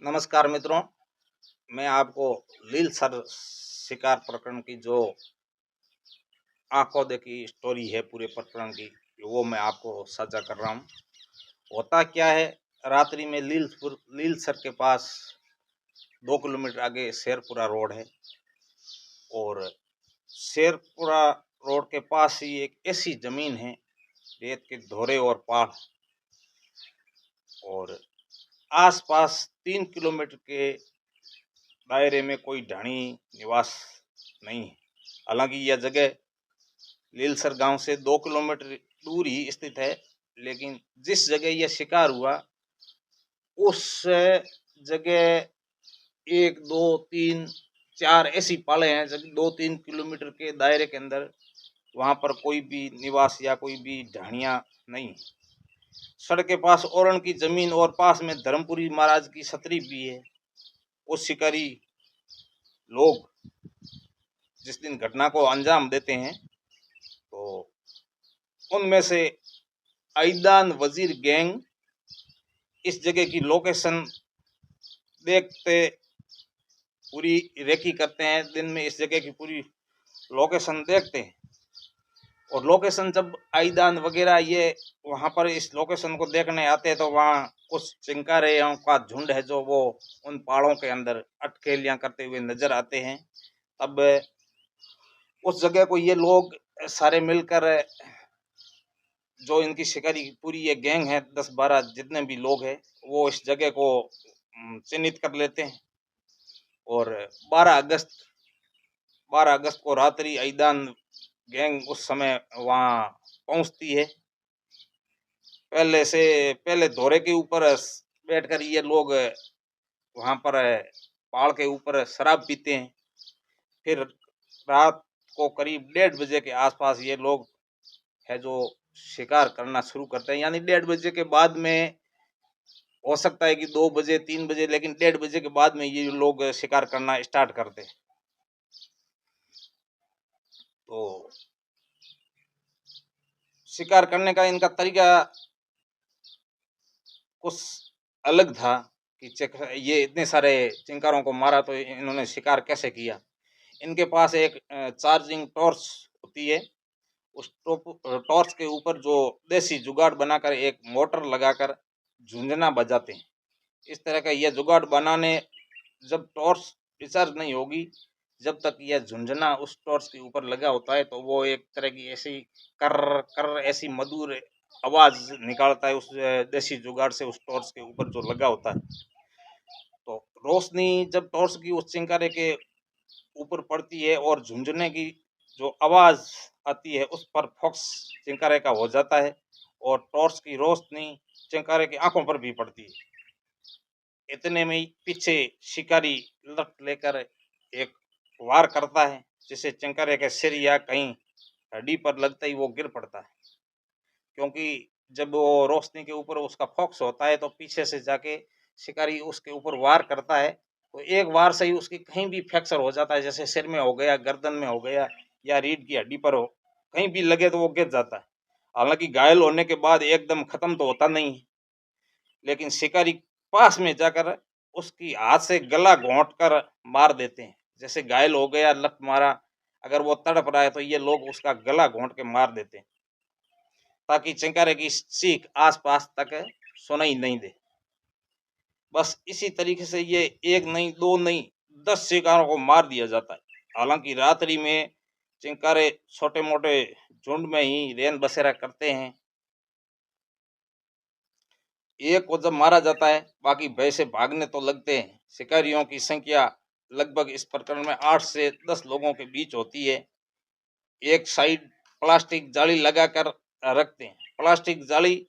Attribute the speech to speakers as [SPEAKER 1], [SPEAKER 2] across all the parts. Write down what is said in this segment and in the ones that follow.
[SPEAKER 1] नमस्कार मित्रों। मैं आपको लील सर शिकार प्रकरण की जो आंखों देखी स्टोरी है पूरे प्रकरण की, वो मैं आपको साझा कर रहा हूँ। होता क्या है, रात्रि में लील सर के पास 2 किलोमीटर आगे शेरपुरा रोड है और शेरपुरा रोड के पास ही एक ऐसी जमीन है, रेत के धोरे और पहाड़ और आसपास 3 किलोमीटर के दायरे में कोई ढाणी निवास नहीं है। हालांकि यह जगह लीलसर गांव से 2 किलोमीटर दूर ही स्थित है, लेकिन जिस जगह यह शिकार हुआ उस जगह 1 2 3 4 ऐसी पाले हैं जब 2 3 किलोमीटर के दायरे के अंदर वहां पर कोई भी निवास या कोई भी ढाणिया नहीं। सड़क के पास औरण की जमीन और पास में धर्मपुरी महाराज की छतरी भी है। वो शिकारी लोग जिस दिन घटना को अंजाम देते हैं तो उनमें से ऐदान वजीर गैंग इस जगह की लोकेशन देखते पूरी रेकी करते हैं। दिन में इस जगह की पूरी लोकेशन देखते हैं और लोकेशन जब ऐदान वगैरह ये वहां पर इस लोकेशन को देखने आते हैं तो वहाँ कुछ चिंकारियों का झुंड है जो वो उन पहाड़ों के अंदर अटखेलियां करते हुए नजर आते हैं। तब उस जगह को ये लोग सारे मिलकर, जो इनकी शिकारी पूरी ये गैंग है 10 12 जितने भी लोग हैं, वो इस जगह को चिन्हित कर लेते हैं और 12 अगस्त को रात्रि ऐदान गैंग उस समय वहाँ पहुँचती है। पहले धोरे के ऊपर बैठकर ये लोग वहाँ पर पहाड़ के ऊपर शराब पीते हैं। फिर रात को करीब 1:30 बजे के आसपास ये लोग है जो शिकार करना शुरू करते हैं। यानी 1:30 बजे के बाद में हो सकता है कि 2 बजे 3 बजे, लेकिन 1:30 बजे के बाद में ये लोग शिकार करना स्टार्ट करते हैं। तो शिकार करने का इनका तरीका कुछ अलग था कि ये इतने सारे चिंकारों को मारा तो इन्होंने शिकार कैसे किया। इनके पास एक चार्जिंग टॉर्च होती है। उस टॉर्च के ऊपर जो देसी जुगाड़ बनाकर एक मोटर लगाकर झुंझुना बजाते हैं। इस तरह का यह जुगाड़ बनाने, जब टॉर्च रिचार्ज नहीं होगी, जब तक यह झुंझुना उस टॉर्च के ऊपर लगा होता है तो वो एक तरह की ऐसी कर कर ऐसी मधुर आवाज निकालता है उस देसी जुगाड़ से, उस टॉर्च के ऊपर जो लगा होता है। तो रोशनी जब टॉर्च की उस चिंकारे के ऊपर पड़ती है और झुंझुने की जो आवाज आती है उस पर फोकस चिंकारे का हो जाता है और टॉर्च की रोशनी चिंकारे की आंखों पर भी पड़ती है। इतने में ही पीछे शिकारी लट लेकर एक वार करता है, जिसे चिंकारे के सिर या कहीं हड्डी पर लगता ही वो गिर पड़ता है। क्योंकि जब वो रोशनी के ऊपर उसका फोकस होता है तो पीछे से जाके शिकारी उसके ऊपर वार करता है तो एक वार से ही उसकी कहीं भी फ्रैक्चर हो जाता है, जैसे सिर में हो गया, गर्दन में हो गया या रीढ़ की हड्डी पर हो, कहीं भी लगे तो वो गिर जाता है। हालांकि घायल होने के बाद एकदम खत्म तो होता नहीं है, लेकिन शिकारी पास में जाकर उसकी हाथ से गला घोंट कर मार देते हैं। जैसे घायल हो गया, लत मारा, अगर वो तड़प रहा है तो ये लोग उसका गला घोंट के मार देते हैं ताकि चिंकारे की चीख आसपास तक सुनाई नहीं दे। बस इसी तरीके से ये एक नहीं, दो नहीं, 10 शिकारों को मार दिया जाता है। हालांकि रात्रि में चिंकारे छोटे मोटे झुंड में ही रैन बसेरा करते हैं। एक को जब मारा जाता है बाकी भय से भागने तो लगते हैं। शिकारियों की संख्या लगभग इस प्रकरण में 8 से 10 लोगों के बीच होती है। एक साइड प्लास्टिक जाली लगाकर रखते हैं। प्लास्टिक जाली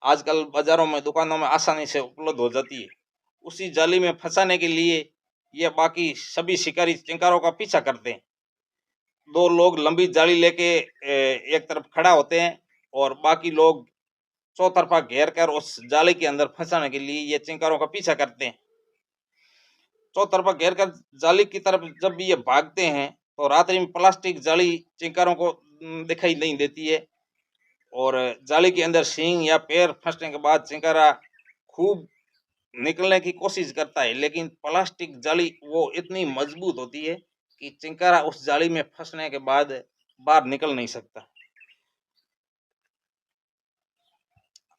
[SPEAKER 1] आजकल बाजारों में, दुकानों में आसानी से उपलब्ध हो जाती है। उसी जाली में फंसाने के लिए ये बाकी सभी शिकारी चिंकारों का पीछा करते हैं। 2 लोग लंबी जाली लेके एक तरफ खड़ा होते हैं और बाकी लोग चौतरफा घेर कर उस जाली के अंदर फंसाने के लिए ये चिंकारों का पीछा करते हैं। चौतरफा घेर कर जाली की तरफ जब भी ये भागते हैं तो रात्रि में प्लास्टिक जाली चिंकारों को दिखाई नहीं देती है और जाली के अंदर सींग या पैर फंसने के बाद चिंकारा खूब निकलने की कोशिश करता है, लेकिन प्लास्टिक जाली वो इतनी मजबूत होती है कि चिंकारा उस जाली में फंसने के बाद बाहर निकल नहीं सकता।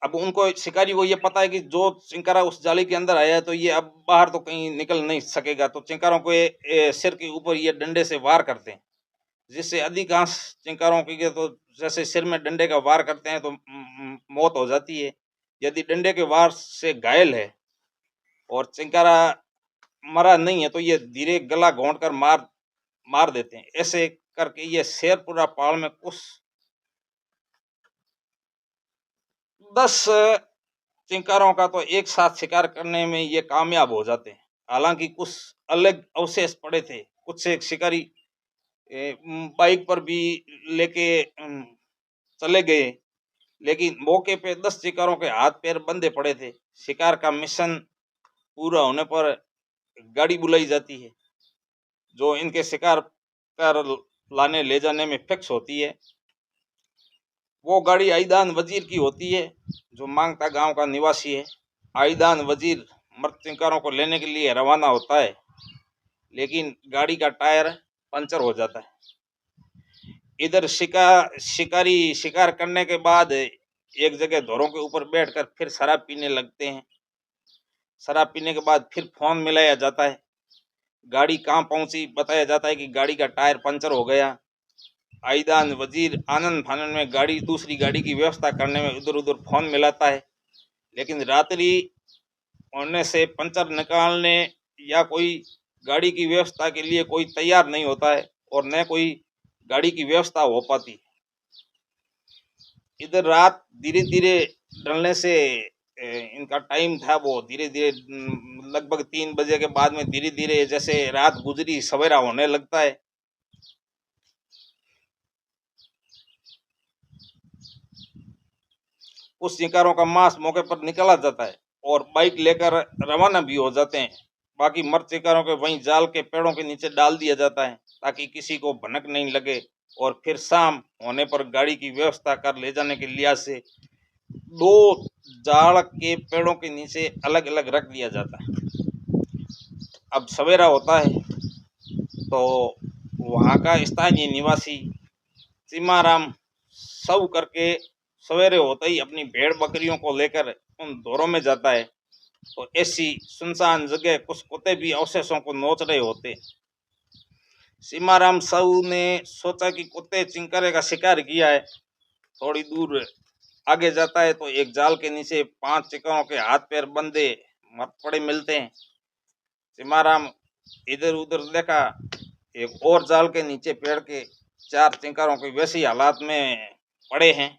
[SPEAKER 1] अब उनको शिकारी को ये पता है कि जो चिंकारा उस जाली के अंदर आया है तो ये अब बाहर तो कहीं निकल नहीं सकेगा, तो चिंकारों को ये सिर के ऊपर ये डंडे से वार करते हैं, जिससे अधिकांश चिंकारों की तो जैसे सिर में डंडे का वार करते हैं तो मौत हो जाती है। यदि डंडे के वार से घायल है और चिंकारा मरा नहीं है तो ये धीरे गला घोंट कर मार मार देते हैं। ऐसे करके ये शेरपुरा पहाड़ में कुछ 10 चिंकारों का तो एक साथ शिकार करने में ये कामयाब हो जाते हैं। हालांकि कुछ अलग अवशेष पड़े थे, कुछ एक शिकारी बाइक पर भी लेके चले गए, लेकिन मौके पे 10 शिकारों के हाथ पैर बंधे पड़े थे। शिकार का मिशन पूरा होने पर गाड़ी बुलाई जाती है जो इनके शिकार कर लाने ले जाने में फिक्स होती है। वो गाड़ी आईदान वजीर की होती है जो मांगता गांव का निवासी है। आईदान वजीर मर्द चिंकारों को लेने के लिए रवाना होता है, लेकिन गाड़ी का टायर पंचर हो जाता है। इधर शिकारी शिकार करने के बाद एक जगह धोरों के ऊपर बैठकर फिर शराब पीने लगते हैं। शराब पीने के बाद फिर फोन मिलाया जाता है, गाड़ी कहाँ पहुंची बताया जाता है कि गाड़ी का टायर पंचर हो गया। आईदान वजीर आनंद फानंद में गाड़ी दूसरी गाड़ी की व्यवस्था करने में उधर उधर फोन मिलाता है, लेकिन रात्रि होने से पंचर निकालने या कोई गाड़ी की व्यवस्था के लिए कोई तैयार नहीं होता है और न कोई गाड़ी की व्यवस्था हो पाती। इधर रात धीरे धीरे ढलने से इनका टाइम था वो धीरे धीरे लगभग 3 बजे के बाद में धीरे धीरे जैसे रात गुजरी सवेरा होने लगता है। उस शिकारों का मांस मौके पर निकाला जाता है और बाइक लेकर रवाना भी हो जाते हैं। बाकी मर्द शिकारों के वहीं जाल के पेड़ों के नीचे डाल दिया जाता है ताकि किसी को भनक नहीं लगे, और फिर शाम होने पर गाड़ी की व्यवस्था कर ले जाने के लिहाज से 2 जाल के पेड़ों के नीचे अलग अलग रख दिया जाता है। अब सवेरा होता है तो वहाँ का स्थानीय निवासी सीमाराम सब करके सवेरे होते ही अपनी भेड़ बकरियों को लेकर उन दौरों में जाता है, तो ऐसी सुनसान जगह कुछ कुत्ते भी अवशेषों को नोच रहे होते। सीमाराम साहू ने सोचा कि कुत्ते चिंकारे का शिकार किया है। थोड़ी दूर आगे जाता है तो एक जाल के नीचे 5 चिंकारों के हाथ पैर बंधे मर पड़े मिलते हैं। सीमाराम इधर उधर देखा, एक और जाल के नीचे पेड़ के 4 चिंकारों के वैसी हालात में पड़े हैं।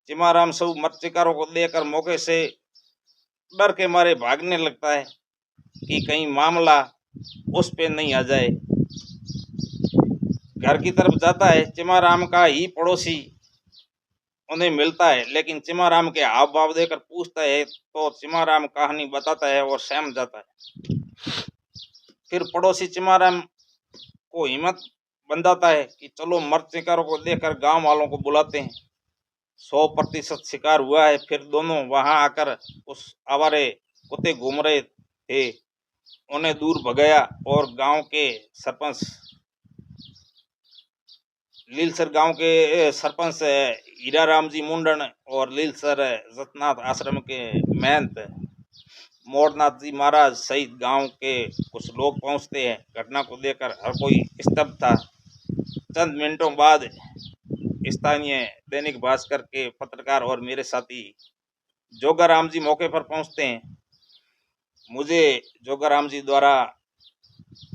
[SPEAKER 1] चिमाराम सब मत शिकारों को लेकर मौके से डर के मारे भागने लगता है कि कहीं मामला उस पे नहीं आ जाए। घर की तरफ जाता है, चिमाराम का ही पड़ोसी उन्हें मिलता है, लेकिन चिमाराम के हाव भाव देकर पूछता है तो चिमाराम कहानी बताता है और सहम जाता है। फिर पड़ोसी चिमाराम को हिम्मत बंधाता है कि चलो मर्द शिकारों को लेकर गांव वालों को बुलाते हैं। 100% शिकार हुआ है। फिर दोनों वहां आकर उस आवारे कुत्ते घूम रहे थे उन्हें दूर भगाया और गांव के सरपंच लीलसर गांव के सरपंच हीराराम जी मुंडन और लीलसर जतनाथ आश्रम के महंत मोरनाथ जी महाराज सहित गांव के कुछ लोग पहुंचते हैं। घटना को देखकर हर कोई स्तब्ध था। चंद मिनटों बाद स्थानीय दैनिक भास्कर के पत्रकार और मेरे साथी जोगाराम जी मौके पर पहुंचते हैं। मुझे जोगाराम जी द्वारा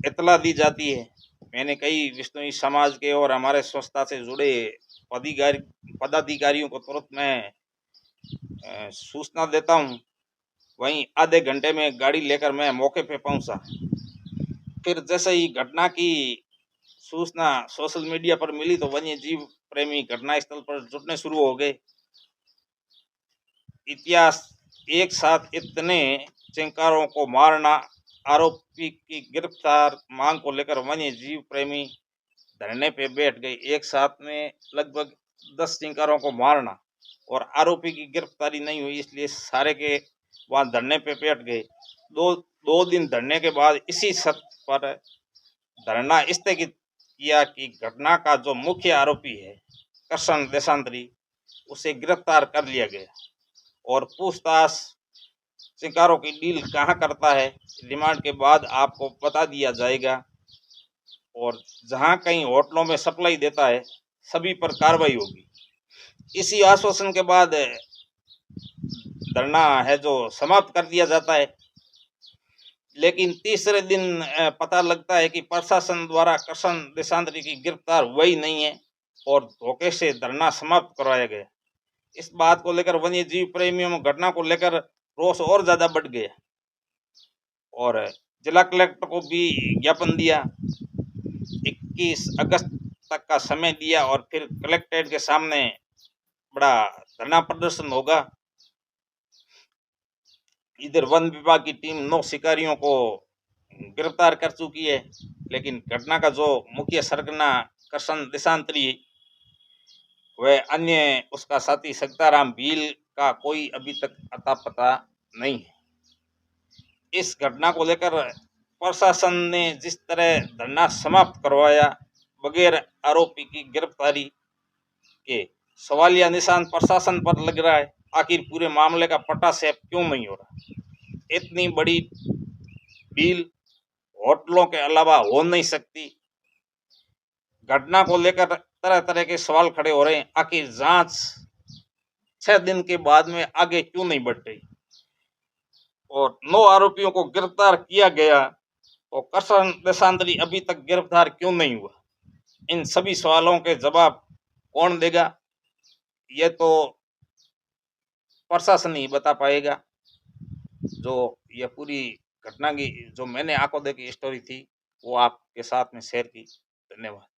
[SPEAKER 1] इतला दी जाती है। मैंने कई विष्णुई समाज के और हमारे संस्था से जुड़े पदाधिकारियों को तुरंत मैं सूचना देता हूं। वहीं आधे घंटे में गाड़ी लेकर मैं मौके पे पहुंचा। फिर जैसे ही घटना की सूचना सोशल मीडिया पर मिली तो वन्य जीव प्रेमी घटनास्थल पर जुटने शुरू हो गए। इतिहास एक साथ इतने चिंकारों को मारना, आरोपी की गिरफ्तार मांग को लेकर वन्य जीव प्रेमी धरने पे बैठ गए। एक साथ में लगभग 10 चिंकारों को मारना और आरोपी की गिरफ्तारी नहीं हुई, इसलिए सारे के वहाँ धरने पे बैठ गए। दो दो दिन धरने के बाद इसी शर्त पर धरना स्थगित किया कि घटना का जो मुख्य आरोपी है कृष्ण देशांतरी, उसे गिरफ्तार कर लिया गया और पूछताछ शिकारों की डील कहाँ करता है, रिमांड के बाद आपको बता दिया जाएगा। और जहां कहीं होटलों में सप्लाई देता है सभी पर कार्रवाई होगी। इसी आश्वासन के बाद धरना है जो समाप्त कर दिया जाता है। लेकिन तीसरे दिन पता लगता है कि प्रशासन द्वारा कृष्ण देशांतरी की गिरफ्तार हुई नहीं है और धोखे से धरना समाप्त करवाया गया। इस बात को लेकर वन्य जीव प्रेमियों में घटना को लेकर रोष और ज्यादा बढ़ गया और जिला कलेक्टर को भी ज्ञापन दिया। 21 अगस्त तक का समय दिया और फिर कलेक्ट्रेट के सामने बड़ा धरना प्रदर्शन होगा। इधर वन विभाग की टीम 9 शिकारियों को गिरफ्तार कर चुकी है, लेकिन घटना का जो मुख्य सरगना कृष्ण देशांतरी व अन्य उसका साथी सत्ताराम भील का कोई अभी तक अता पता नहीं है। इस घटना को लेकर प्रशासन ने जिस तरह धरना समाप्त करवाया बगैर आरोपी की गिरफ्तारी के, सवालिया निशान प्रशासन पर लग रहा है। आखिर पूरे मामले का पटाक्षेप क्यों नहीं हो रहा? इतनी बड़ी डील होटलों के अलावा हो नहीं सकती। घटना को लेकर तरह तरह के सवाल खड़े हो रहे हैं। आखिर जांच 6 दिन के बाद में आगे क्यों नहीं बढ़ रही और 9 आरोपियों को गिरफ्तार किया गया और कृष्ण देशांतरी अभी तक गिरफ्तार क्यों नहीं हुआ? इन सभी सवालों के जवाब कौन देगा? ये तो प्रशासन ही बता पाएगा। जो ये पूरी घटना की जो मैंने आंखों देखी स्टोरी थी वो आपके साथ में शेयर की। धन्यवाद।